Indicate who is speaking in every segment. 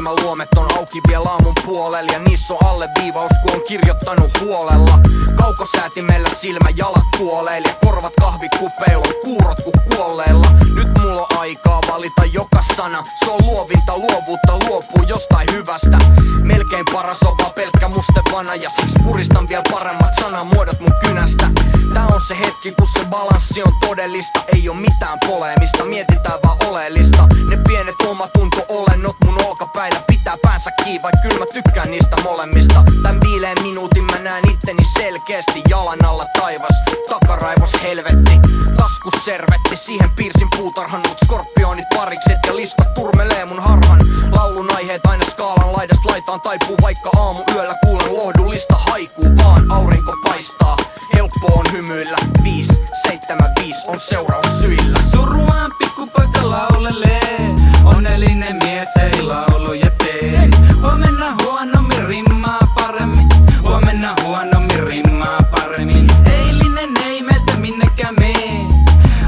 Speaker 1: silmäluomet on auki vielä aamun puolella ja niissä on alleviivaus kun on kirjoittanut huolella. Kaukosäätimellä silmäjalat puolella ja korvat kahvikupeilla on kuurot ku kuolleilla. Nyt mulla on aikaa valita joka sana. Se on luovinta luovuutta, luopuu jostain hyvästä. Melkein paras on vaan pelkkä mustevana ja siksi puristan vielä paremmat sanamuodot mun kynästä. Tää on se hetki kun se balanssi on todellista. Ei oo mitään poleemista, mietitään vaan oleellista. Ne pienet omatunto-olennot mun olkapäillä pitää päänsä kiinni, vaik kyllä mä tykkään niistä molemmista. Tän viileen minuutin mä näen itteni selkeästi. Jalan alla taivas, takaraivos helvetti. Taskus servetti, siihen piirsin puutarhan. Mut skorpionit parikset ja liskat turmelee mun harhan. Laulun aiheet aina skaalan laidasta laitaan taipuu. Vaikka aamu yöllä kuulen lohdullista haikuu. Vaan aurinko paistaa, helppo on hymyillä. 5, 7, 5 on seuraus syillä.
Speaker 2: Suruaan pikkupoika laulelee, onnellinen mies ei lauluja tee. Huomenna huonommin rimmaa paremmin, huomenna huonommin rimmaa paremmin. Eilinen ei meiltä minnekään mee,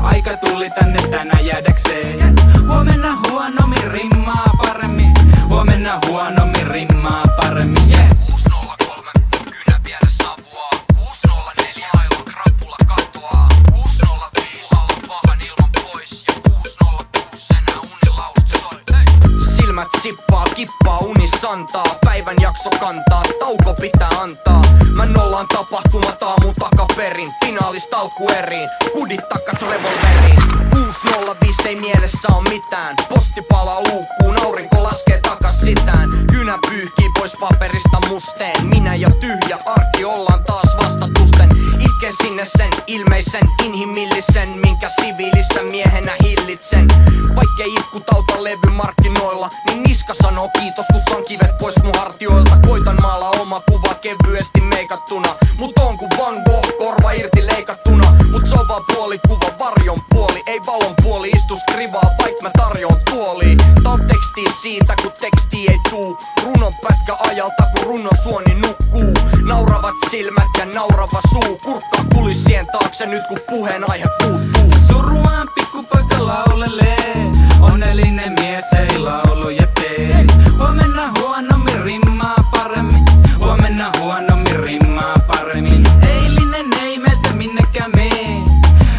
Speaker 2: aika tuli tänne tänään jäädäkseen. Huomenna huonommin rimmaa paremmin, huomenna huonommin rimmaa paremmin. Yeah.
Speaker 1: 603 on kynä vielä savua. 604 aivan krapula katoaa. 605 alla pahan ilman pois ja 606 enää unilaulut soi. Silmät sippaa, kippaa unisantaa. Päivän jakso kantaa, tauko pitää antaa. Mä nollaan tapahtumat aamu takaperin. Finaalista alkueriin, kudit takas revolveriin. 605 ei mielessä on mitään. Posti palaa luukkuun, aurinko laskee takas sitään. Kynä pyyhkii pois paperista musteen. Minä ja tyhjä arki ollaan taas vastatusten. Itken sinne sen ilmeisen, inhimillisen, minkä siviilissä miehenä hillitsen. Vaikkei itku tauta levy markkinoilla, niin niska sanoo kiitos kun saan kivet pois mun hartioilta. Koitan maalaa oma kuva kevyesti meikattuna. Mut on ku Van Gogh, korva irti leikattuna. Mut se on vaan puolikuva, varjon puoli. Ei valon puoli, istu skrivaa, vaik mä tarjoon tuoliin. Tää on tekstii siitä kun teksti ei tuu. Runon pätkä ajalta kun runon suoni nukkuu. Nauravat silmät ja naurava suu. Kurkkaa kulissien taakse nyt kun puheenaihe puuttuu.
Speaker 2: Suruaan pikkupoika laulelee, onnellinen mies ei lauluja tee. Huomenna huonommin rimmaa paremmin, huomenna huonommin rimmaa paremmin. Eilinen ei meiltä minnekään mee,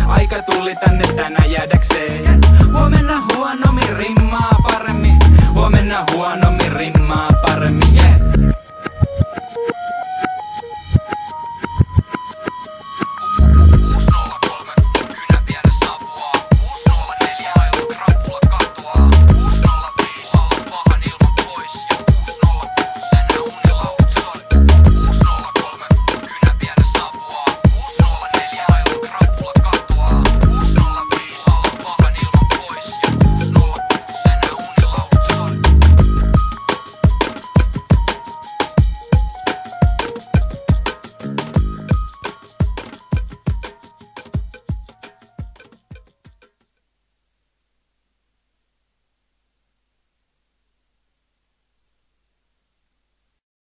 Speaker 2: aika tuli tänne tänään jäädäkseen. Huomenna huonommin rimmaa paremmin, huomenna huonommin rimmaa paremmin. Yeah.